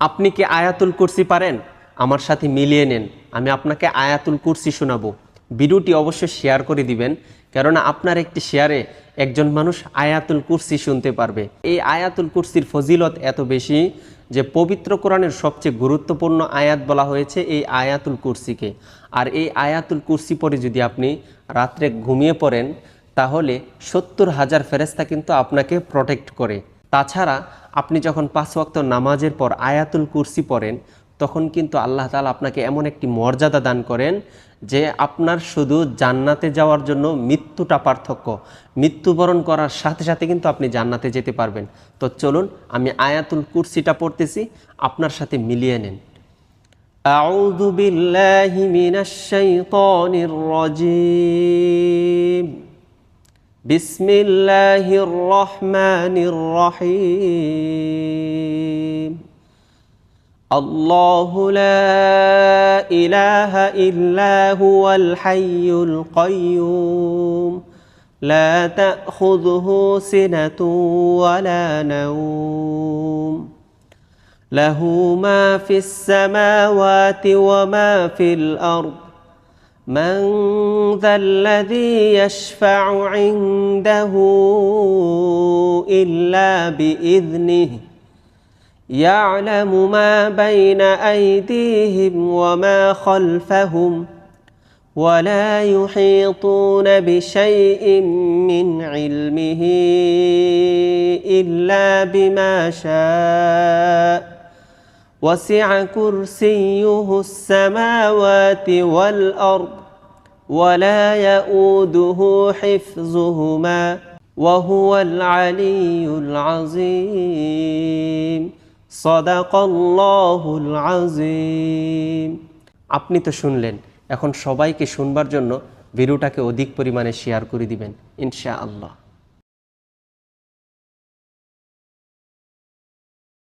আপনি কি আয়াতুল কুরসি পারেন? আমার সাথে মিলিয়ে নেন, আমি আপনাকে আয়াতুল কুরসি শোনাবো। ভিডিওটি অবশ্যই শেয়ার করে দিবেন, কেননা আপনার একটি শেয়ারে একজন মানুষ আয়াতুল কুরসি শুনতে পারবে। এই আয়াতুল কুরসির ফজিলত এত বেশি যে পবিত্র কোরআনের সবচেয়ে গুরুত্বপূর্ণ আয়াত বলা হয়েছে এই আয়াতুল কুরসিকে। আর এই আয়াতুল কুরসি পরে যদি আপনি রাত্রে ঘুমিয়ে পড়েন, তাহলে 70,000 ফেরেশতা কিন্তু আপনাকে প্রোটেক্ট করে। তাছাড়া আপনি যখন 5 ওয়াক্ত নামাজের পর আয়াতুল কুরসি পড়েন, তখন কিন্তু আল্লাহ তাআলা আপনাকে এমন একটি মর্যাদা দান করেন যে আপনার শুধু জান্নাতে যাওয়ার জন্য মৃত্যুটা পার্থক্য। মৃত্যুবরণ করার সাথে সাথে কিন্তু আপনি জান্নাতে যেতে পারবেন। তো চলুন আমি আয়াতুল কুরসিটা পড়তেছি, আপনার সাথে মিলিয়ে নেন। আউযু বিল্লাহি মিনাশ শাইতানির রাজীম। বিসমিল্লাহির রহমানির রহিম। আল্লাহু লা ইলাহা ইল্লা হুয়াল হাইয়ুল কাইয়্যুম লা তাখুযুহু সিনাতুন ওয়ালা নাওম লাহু মা ফিস সামাওয়াতি ওয়া মা ফিল আরদ من ذا الذي يشفع عنده إلا بإذنه يعلم ما بين أيديهم وما خلفهم ولا يحيطون بشيء من علمه إلا بما شاء وسع كرسيه السماوات والأرض ولا يؤوده حفظهما وهو العلي العظيم صدق الله العظيم। আপনি তো শুনলেন, এখন সবাইকে শুনবার জন্য ভিডিওটাকে অধিক পরিমাণে শেয়ার করে দিবেন ইনশাআল্লাহ।